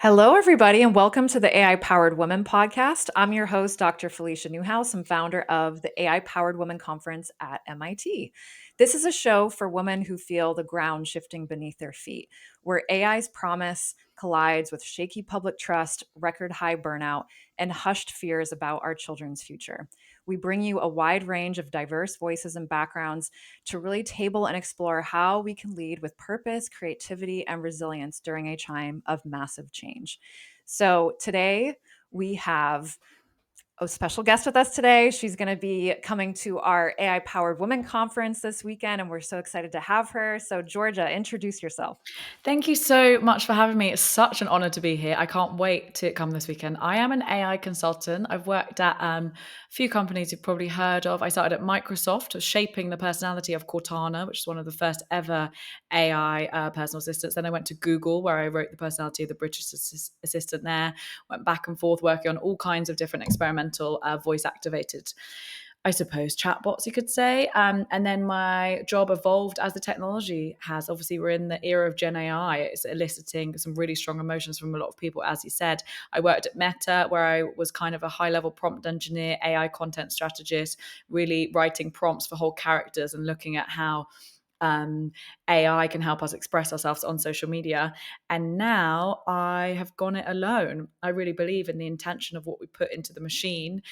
Hello, everybody, and welcome to the AI Powered Women podcast. I'm your host, Dr. Felicia Newhouse, and founder of the AI Powered Women Conference at MIT. This is a show for women who feel the ground shifting beneath their feet, where AI's promise collides with shaky public trust, record high burnout, and hushed fears about our children's future. We bring you a wide range of diverse voices and backgrounds to really table and explore how we can lead with purpose, creativity, and resilience during a time of massive change. So today we have a special guest with us today. She's going to be coming to our AI Powered Women Conference this weekend, and we're so excited to have her. So, Georgia, introduce yourself. Thank you so much for having me. It's such an honor to be here. I can't wait to come this weekend. I am an AI consultant. I've worked at a few companies you've probably heard of. I started at Microsoft, shaping the personality of Cortana, which is one of the first ever AI personal assistants. Then I went to Google, where I wrote the personality of the British assistant there. Went back and forth working on all kinds of different experimental voice activated, I suppose, chatbots, you could say. And then my job evolved as the technology has. Obviously, we're in the era of Gen AI. It's eliciting some really strong emotions from a lot of people, as you said. I worked at Meta, where I was kind of a high-level prompt engineer, AI content strategist, really writing prompts for whole characters and looking at how AI can help us express ourselves on social media. And now I have gone it alone. I really believe in the intention of what we put into the machine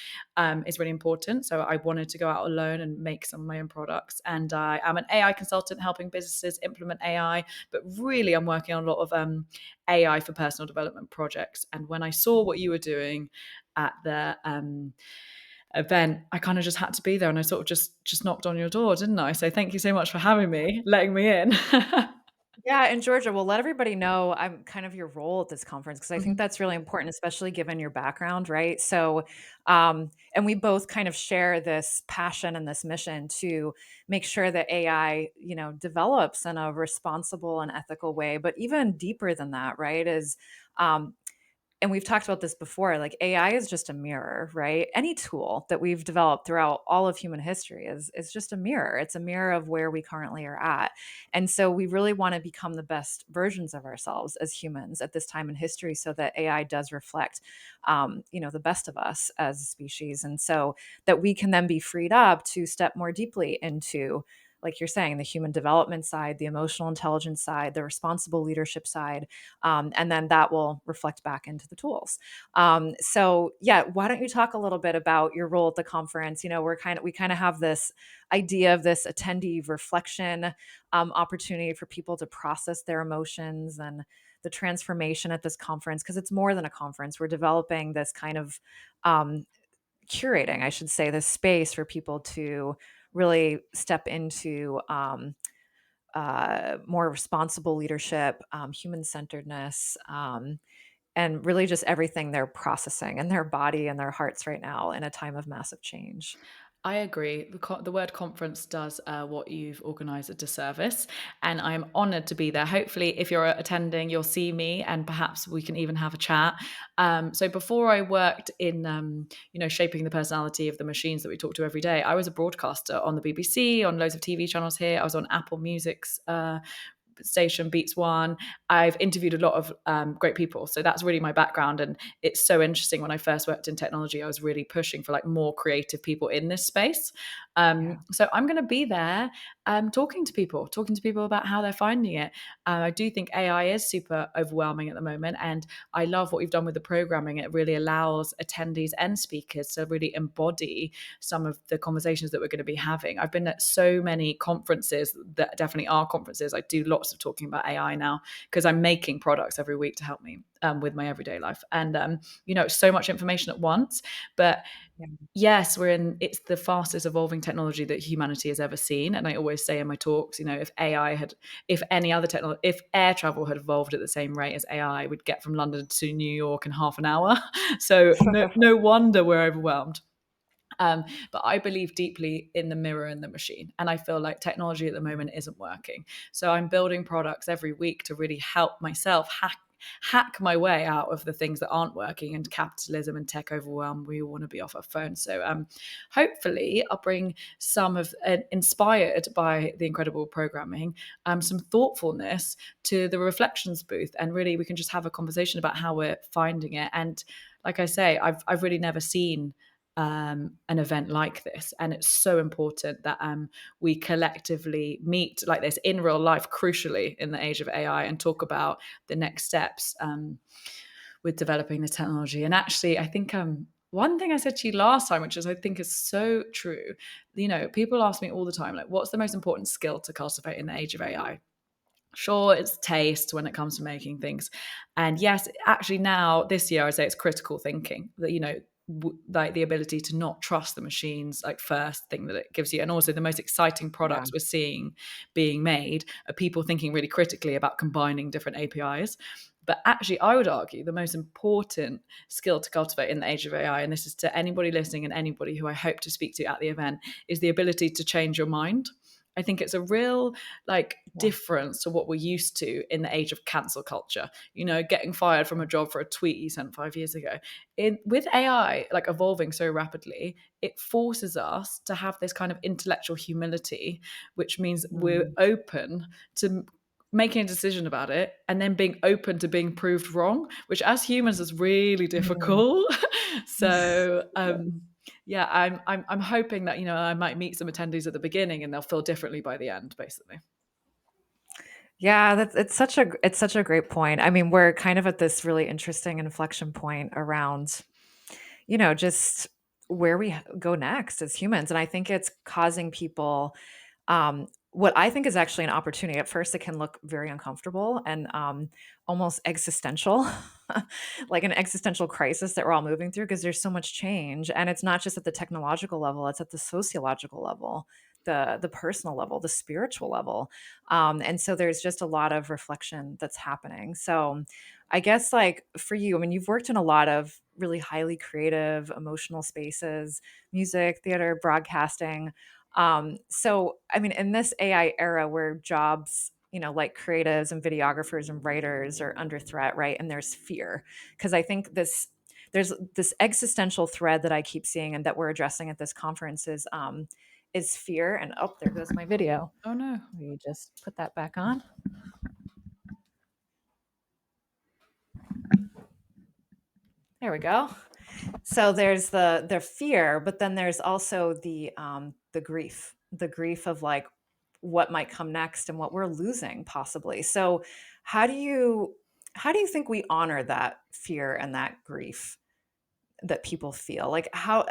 is really important. So I wanted to go out alone and make some of my own products. And I am an AI consultant helping businesses implement AI, but really I'm working on a lot of AI for personal development projects. And when I saw what you were doing at the event, I kind of just had to be there, and I sort of just knocked on your door, didn't I? So thank you so much for having me, letting me in. Yeah, and Georgia, we'll let everybody know I'm kind of your role at this conference because I think Mhm. that's really important, especially given your background, right? So, and we both kind of share this passion and this mission to make sure that AI, develops in a responsible and ethical way. But even deeper than that, right, is um, and we've talked about this before, like AI is just a mirror, right? Any tool that we've developed throughout all of human history is just a mirror. It's a mirror of where we currently are at. And so we really want to become the best versions of ourselves as humans at this time in history so that AI does reflect the best of us as a species. And so that we can then be freed up to step more deeply into, like you're saying, the human development side, the emotional intelligence side, the responsible leadership side, and then that will reflect back into the tools. So yeah, why don't you talk a little bit about your role at the conference? We kind of have this idea of this attendee reflection opportunity for people to process their emotions and the transformation at this conference, because it's more than a conference. We're developing this kind of um, curating, I should say, this space for people to really step into more responsible leadership, human centeredness, and really just everything they're processing in their body and their hearts right now in a time of massive change. I agree. The word conference does what you've organised a disservice, and I'm honoured to be there. Hopefully, if you're attending, you'll see me, and perhaps we can even have a chat. So before I worked in, shaping the personality of the machines that we talk to every day, I was a broadcaster on the BBC, on loads of TV channels here. I was on Apple Music's station Beats One. I've interviewed a lot of great people, so that's really my background. And it's so interesting. When I first worked in technology, I was really pushing for like more creative people in this space. Yeah. So I'm going to be there, talking to people about how they're finding it. I do think AI is super overwhelming at the moment, and I love what we've done with the programming. It really allows attendees and speakers to really embody some of the conversations that we're going to be having. I've been at so many conferences that definitely are conferences. I do lots of talking about AI now because I'm making products every week to help me with my everyday life. And, so much information at once. But Yeah. yes, it's the fastest evolving technology that humanity has ever seen. And I always say in my talks, if any other technology, if air travel had evolved at the same rate as AI, we'd get from London to New York in half an hour. So no wonder we're overwhelmed. But I believe deeply in the mirror and the machine. And I feel like technology at the moment isn't working. So I'm building products every week to really help myself hack my way out of the things that aren't working, and capitalism and tech overwhelm. We all want to be off our phones. So hopefully I'll bring some of inspired by the incredible programming, some thoughtfulness to the reflections booth, and really we can just have a conversation about how we're finding it. And like I say, I've really never seen an event like this, and it's so important that we collectively meet like this in real life, crucially in the age of AI, and talk about the next steps with developing the technology. And actually, I think one thing I said to you last time, which is I think is so true, people ask me all the time, like, what's the most important skill to cultivate in the age of AI? Sure, it's taste when it comes to making things. And yes, actually now this year I would say it's critical thinking, that like the ability to not trust the machines, like first thing that it gives you. And also the most exciting Yeah. products we're seeing being made are people thinking really critically about combining different APIs. But actually, I would argue the most important skill to cultivate in the age of AI, and this is to anybody listening and anybody who I hope to speak to at the event, is the ability to change your mind. I think it's a real like Yeah. difference to what we're used to in the age of cancel culture. Getting fired from a job for a tweet you sent 5 years ago. With AI like evolving so rapidly, it forces us to have this kind of intellectual humility, which means we're Mm. open to making a decision about it and then being open to being proved wrong, which as humans is really Mm. difficult. So yeah, I'm hoping that I might meet some attendees at the beginning and they'll feel differently by the end, basically. Yeah, it's such a great point. I mean, we're kind of at this really interesting inflection point around, just where we go next as humans. And I think it's causing people what I think is actually an opportunity. At first, it can look very uncomfortable and almost existential, like an existential crisis that we're all moving through because there's so much change. And it's not just at the technological level, it's at the sociological level, the personal level, the spiritual level. And so there's just a lot of reflection that's happening. So I guess, like for you, I mean, you've worked in a lot of really highly creative, emotional spaces, music, theater, broadcasting. So, I mean, in this AI era where jobs, like creatives and videographers and writers are under threat, right? And there's fear. Because I think there's this existential thread that I keep seeing and that we're addressing at this conference is fear. And oh, there goes my video. Oh no. Let me just put that back on. There we go. So there's the fear, but then there's also the grief of like what might come next and what we're losing possibly. So how do you how do you think we honor that fear and that grief that people feel? Like how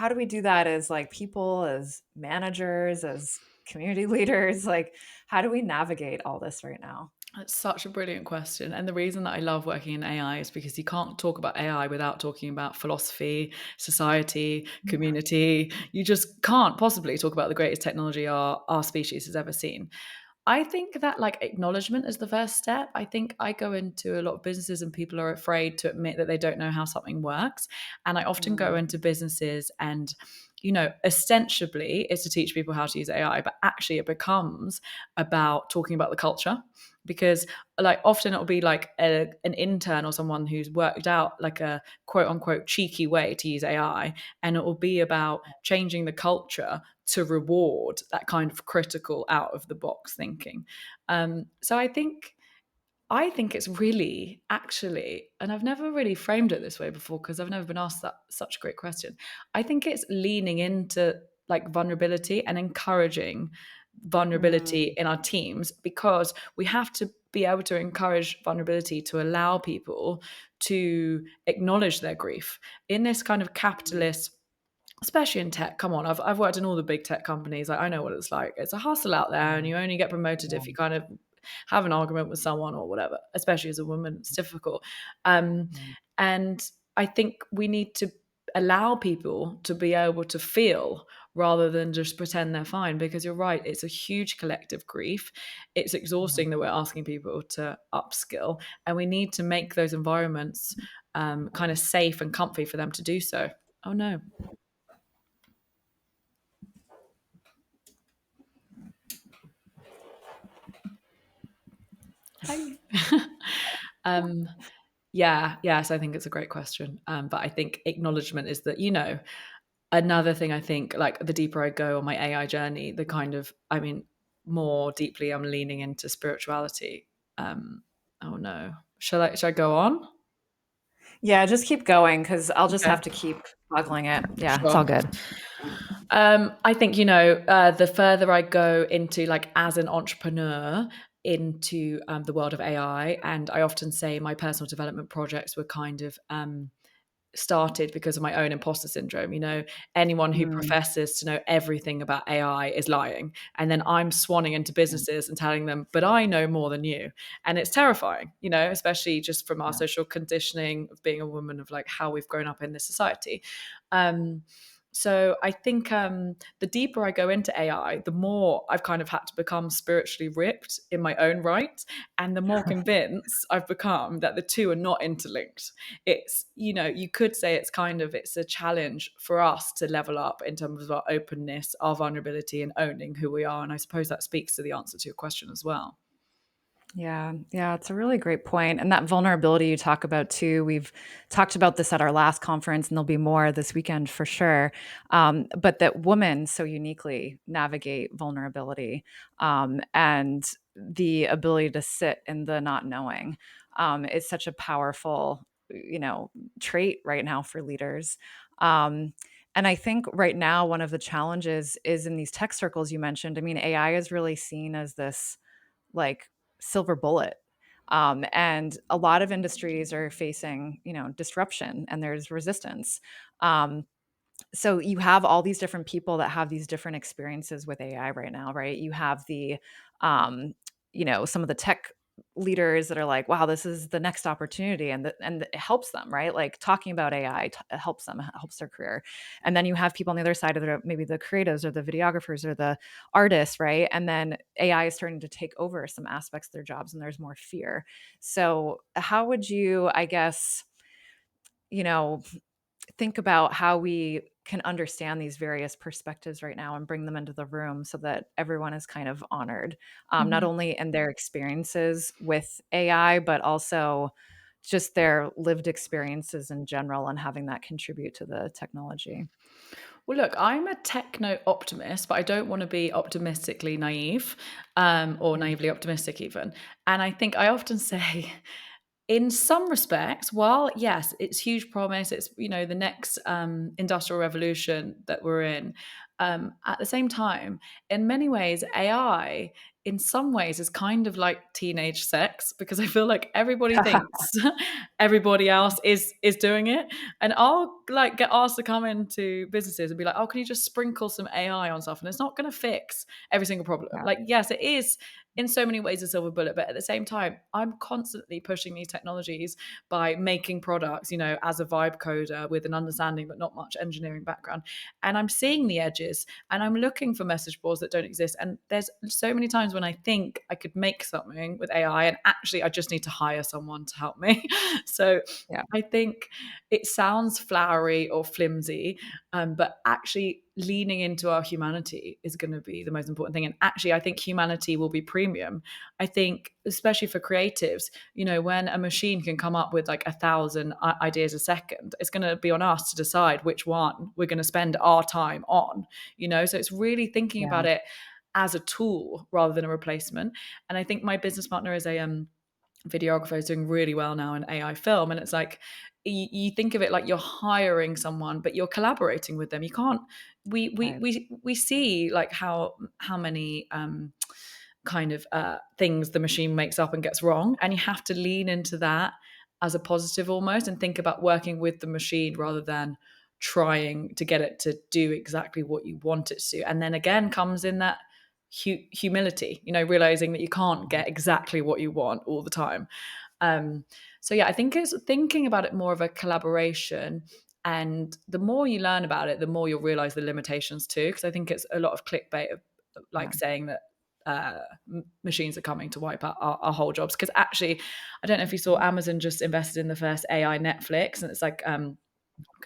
do we do that as like people, as managers, as community leaders? Like how do we navigate all this right now? That's such a brilliant question. And the reason that I love working in AI is because you can't talk about AI without talking about philosophy, society, community. You just can't possibly talk about the greatest technology our species has ever seen. I think that like acknowledgement is the first step. I think I go into a lot of businesses and people are afraid to admit that they don't know how something works. And I often go Mm, into businesses and ostensibly it's to teach people how to use AI, but actually it becomes about talking about the culture, because like often it'll be like an intern or someone who's worked out like a quote unquote cheeky way to use AI, and it will be about changing the culture to reward that kind of critical out of the box thinking. So I think it's really actually, and I've never really framed it this way before because I've never been asked that such a great question. I think it's leaning into like vulnerability and encouraging vulnerability mm, in our teams, because we have to be able to encourage vulnerability to allow people to acknowledge their grief in this kind of capitalist, especially in tech. Come on, I've worked in all the big tech companies. Like, I know what it's like. It's a hustle out there, and mm, you only get promoted yeah, if you kind of have an argument with someone or whatever. Especially as a woman, it's difficult. Um, mm, and I think we need to allow people to be able to feel rather than just pretend they're fine. Because you're right, it's a huge collective grief. It's mm. exhausting that we're asking people to upskill, and we need to make those environments kind of safe and comfy for them to do so. Oh no. Hi. Um, yeah, yes, I think it's a great question. But I think acknowledgement is that, another thing I think, like the deeper I go on my AI journey, the kind of, I mean, more deeply I'm leaning into spirituality. Um, oh no. Shall I go on? Yeah, just keep going because I'll just Okay. have to keep juggling it. Yeah, it's all Sure. good. I think, the further I go into, like, as an entrepreneur into the world of AI, and I often say my personal development projects were kind of started because of my own imposter syndrome. Anyone who Mm, professes to know everything about AI is lying. And then I'm swanning into yeah, businesses and telling them, but I know more than you. And it's terrifying, especially just from our yeah. social conditioning of being a woman, of like how we've grown up in this society. Um, so I think the deeper I go into AI, the more I've kind of had to become spiritually ripped in my own right, and the more convinced I've become that the two are not interlinked. It's, you could say it's a challenge for us to level up in terms of our openness, our vulnerability, and owning who we are. And I suppose that speaks to the answer to your question as well. Yeah, yeah, it's a really great point. And that vulnerability you talk about too, we've talked about this at our last conference, and there'll be more this weekend for sure. But that women so uniquely navigate vulnerability, and the ability to sit in the not knowing, is such a powerful, trait right now for leaders. And I think right now, one of the challenges is in these tech circles you mentioned. I mean, AI is really seen as this like silver bullet. And a lot of industries are facing, disruption and there's resistance. Um, so you have all these different people that have these different experiences with AI right now, right? You have um, some of the tech leaders that are like, wow, this is the next opportunity, and it helps them, right? Like talking about AI helps them, helps their career. And then you have people on the other side of the maybe the creatives or the videographers or the artists, right? And then AI is starting to take over some aspects of their jobs, and there's more fear. So how would you, I guess, you know, think about how we can understand these various perspectives right now and bring them into the room so that everyone is kind of honored, not Mhm. only in their experiences with AI, but also just their lived experiences in general and having that contribute to the technology. Well, look, I'm a techno optimist, but I don't want to be optimistically naive, or Yeah. naively optimistic, even. And I think I often say, in some respects, while yes, it's huge promise, it's the next industrial revolution that we're in. At the same time, in many ways, AI, in some ways, is kind of like teenage sex, because I feel like everybody thinks everybody else is doing it, and I'll like get asked to come into businesses and be like, "Oh, can you just sprinkle some AI on stuff?" And it's not going to fix every single problem. Yeah. Like, yes, it is in so many ways a silver bullet, but at the same time, I'm constantly pushing these technologies by making products, as a vibe coder with an understanding but not much engineering background. And I'm seeing the edges, and I'm looking for message boards that don't exist. And there's so many times when I think I could make something with AI, and actually I just need to hire someone to help me. So Yeah. I think it sounds flowery or flimsy, but actually leaning into our humanity is going to be the most important thing. And actually, I think humanity will be premium. I think, especially for creatives, when a machine can come up with like 1,000 ideas a second, it's going to be on us to decide which one we're going to spend our time on. So it's really thinking Yeah. about it as a tool rather than a replacement. And I think my business partner is a videographer is doing really well now in AI film. And it's like, you think of it like you're hiring someone, but you're collaborating with them. You can't. Right. We see like how many kind of things the machine makes up and gets wrong, and you have to lean into that as a positive almost, and think about working with the machine rather than trying to get it to do exactly what you want it to. And then again comes in that humility, realizing that you can't get exactly what you want all the time. um, so yeah, I think it's thinking about it more of a collaboration, and the more you learn about it, the more you'll realize the limitations too. Because I think it's a lot of clickbait of Yeah. like saying that machines are coming to wipe out our whole jobs. Because actually, I don't know if you saw, Amazon just invested in the first AI Netflix, and it's like going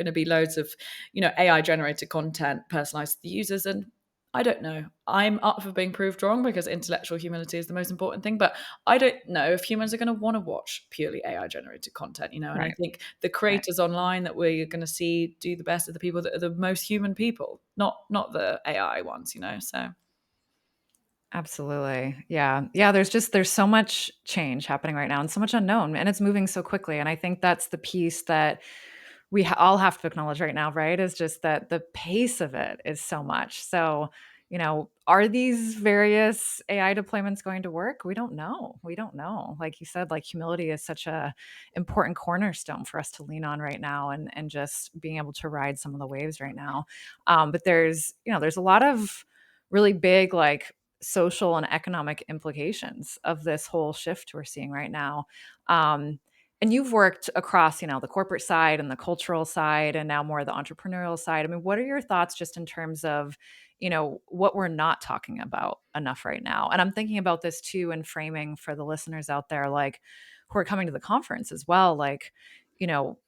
to be loads of AI generated content personalized to the users. And I don't know. I'm up for being proved wrong because intellectual humility is the most important thing. But I don't know if humans are going to want to watch purely AI generated content, you know. And I Right. think the Right. creators online that we're going to see do the best are the people that are the most human people, not the AI ones, you know. So Absolutely. Yeah. Yeah, there's so much change happening right now and so much unknown, and it's moving so quickly, and I think that's the piece that all have to acknowledge right now, right? Is just that the pace of it is so much. So, are these various AI deployments going to work? We don't know. We don't know. Like you said, like humility is such a important cornerstone for us to lean on right now, and just being able to ride some of the waves right now. But there's a lot of really big like social and economic implications of this whole shift we're seeing right now. And you've worked across, the corporate side and the cultural side and now more the entrepreneurial side. I mean, what are your thoughts just in terms of, what we're not talking about enough right now? And I'm thinking about this too in framing for the listeners out there, like who are coming to the conference as well, like, you know,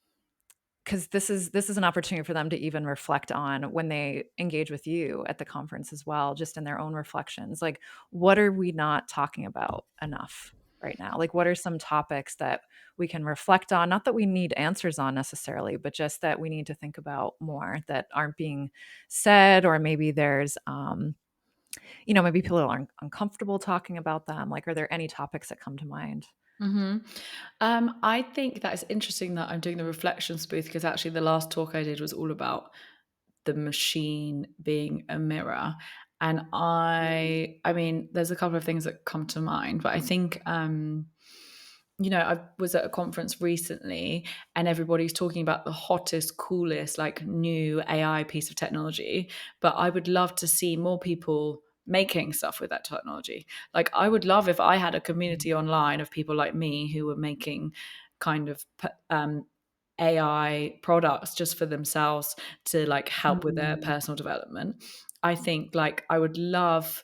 because this is an opportunity for them to even reflect on when they engage with you at the conference as well, just in their own reflections. Like, what are we not talking about enough right now? Like, what are some topics that we can reflect on? Not that we need answers on necessarily, but just that we need to think about more that aren't being said, or maybe there's, maybe people aren't uncomfortable talking about them. Like, are there any topics that come to mind? hmm I think that is interesting that I'm doing the reflections booth because actually the last talk I did was all about the machine being a mirror. And I mean, there's a couple of things that come to mind, but I think I was at a conference recently and everybody's talking about the hottest, coolest, like new AI piece of technology. But I would love to see more people making stuff with that technology. Like, I would love if I had a community online of people like me who were making kind of AI products just for themselves to like help with their Mm, personal development. I think like I would love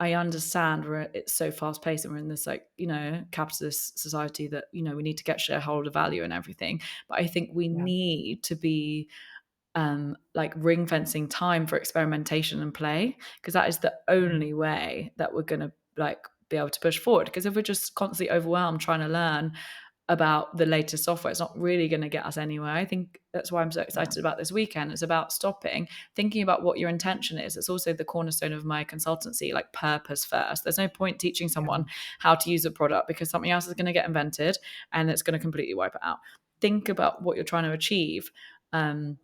I understand it's so fast paced and we're in this like, capitalist society that, we need to get shareholder value and everything. But I think we yeah. need to be like ring fencing time for experimentation and play because that is the Mm, only way that we're going to like be able to push forward because if we're just constantly overwhelmed trying to learn about the latest software, it's not really going to get us anywhere. I think that's why I'm so yeah. excited about this weekend. It's about stopping, thinking about what your intention is. It's also the cornerstone of my consultancy, like purpose first. There's no point teaching Yeah. someone how to use a product because something else is going to get invented and it's going to completely wipe it out. Think about what you're trying to achieve. And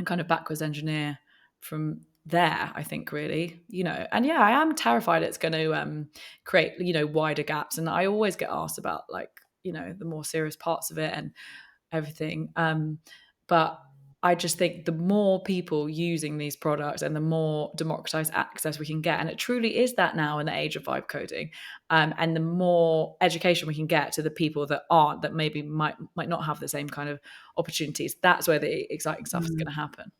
kind of backwards engineer from there, I think, really, and yeah, I am terrified it's going to create wider gaps, and I always get asked about like the more serious parts of it and everything, but I just think the more people using these products and the more democratized access we can get, and it truly is that now in the age of vibe coding, and the more education we can get to the people that maybe might not have the same kind of opportunities, that's where the exciting stuff is going to happen.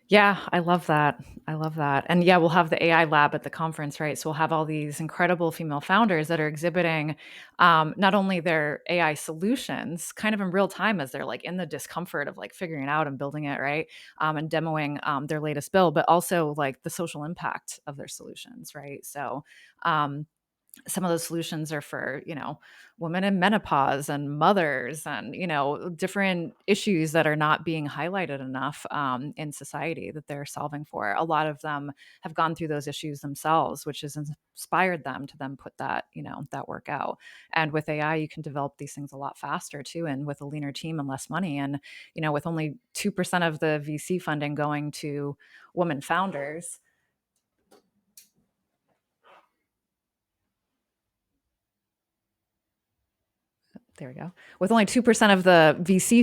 Yeah, I love that. I love that. And yeah, we'll have the AI lab at the conference, right? So we'll have all these incredible female founders that are exhibiting not only their AI solutions kind of in real time as they're like in the discomfort of like figuring it out and building it, right? And demoing their latest build, but also like the social impact of their solutions, right? So, um, some of those solutions are for women in menopause and mothers and different issues that are not being highlighted enough in society that they're solving for. A lot of them have gone through those issues themselves, which has inspired them to then put that work out. And with AI you can develop these things a lot faster too, and with a leaner team and less money. And with only 2% of the VC funding going to women founders, there we go. With only 2% of the VC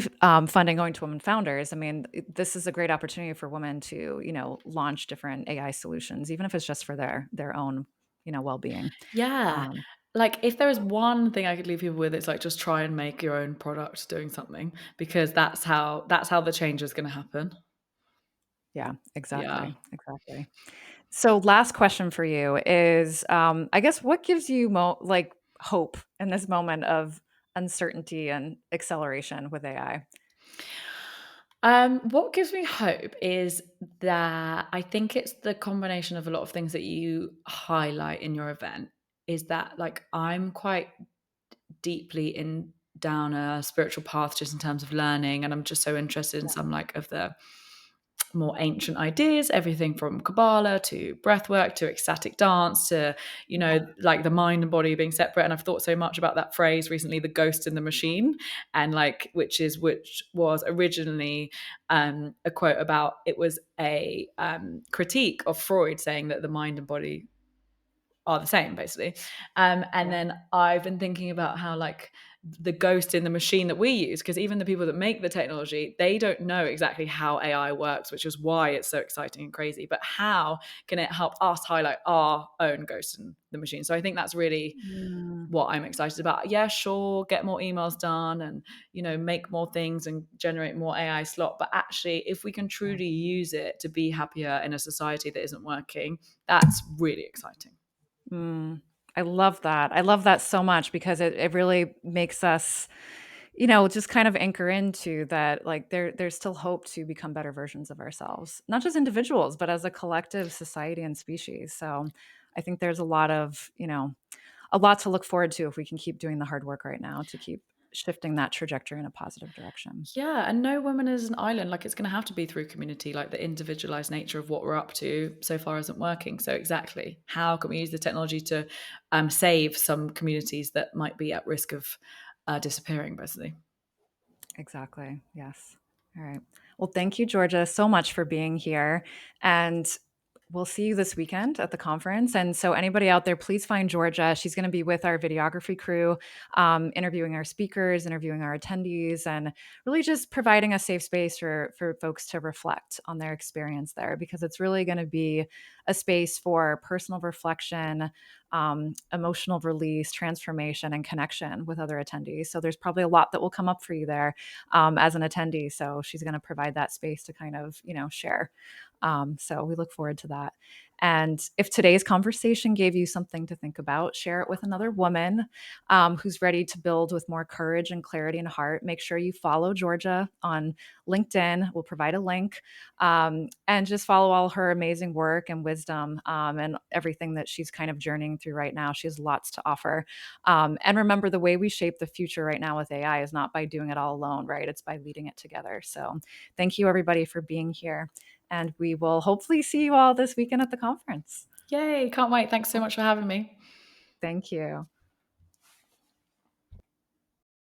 funding going to women founders, I mean, this is a great opportunity for women to, launch different AI solutions, even if it's just for their own, well-being. Yeah. Um, Like if there is one thing I could leave people with, it's like just try and make your own product doing something because that's how the change is going to happen. yeah, Yeah. exactly, exactly. So, last question for you is, I guess, what gives you like hope in this moment of uncertainty and acceleration with AI? What gives me hope is that I think it's the combination of a lot of things that you highlight in your event. Is that like I'm quite deeply in down a spiritual path just in terms of learning, and I'm just so interested in Yeah. some like of the more ancient ideas, everything from Kabbalah to breathwork to ecstatic dance to, Yeah. like the mind and body being separate. And I've thought so much about that phrase recently, the ghost in the machine, and like which was originally a quote about it was a critique of Freud saying that the mind and body are the same basically. And Yeah. then I've been thinking about how like the ghost in the machine that we use, because even the people that make the technology, they don't know exactly how AI works, which is why it's so exciting and crazy. But how can it help us highlight our own ghost in the machine? So I think that's really Mm, what I'm excited about. Yeah, sure, get more emails done and make more things and generate more AI slot. But actually, if we can yeah. truly use it to be happier in a society that isn't working, that's really exciting. Mm. I love that. I love that so much because it really makes us, just kind of anchor into that, like, there's still hope to become better versions of ourselves, not just individuals, but as a collective society and species. So I think there's a lot to look forward to if we can keep doing the hard work right now to keep shifting that trajectory in a positive direction. Yeah, and no woman is an island. Like it's going to have to be through community. Like the individualized nature of what we're up to so far isn't working. So exactly, how can we use the technology to save some communities that might be at risk of disappearing? Basically. Exactly. Yes. All right. Well, thank you, Georgia, so much for being here. And we'll see you this weekend at the conference. And so, anybody out there, please find Georgia. She's going to be with our videography crew, interviewing our speakers, interviewing our attendees, and really just providing a safe space for folks to reflect on their experience there, because it's really going to be a space for personal reflection, emotional release, transformation, and connection with other attendees. So, there's probably a lot that will come up for you there as an attendee. So, she's going to provide that space to kind of, share. So we look forward to that. And if today's conversation gave you something to think about, share it with another woman who's ready to build with more courage and clarity and heart. Make sure you follow Georgia on LinkedIn. We'll provide a link and just follow all her amazing work and wisdom and everything that she's kind of journeying through right now. She has lots to offer. And remember, the way we shape the future right now with AI is not by doing it all alone, right? It's by leading it together. So thank you, everybody, for being here. And we will hopefully see you all this weekend at the conference. Yay! Can't wait. Thanks so much for having me. Thank you.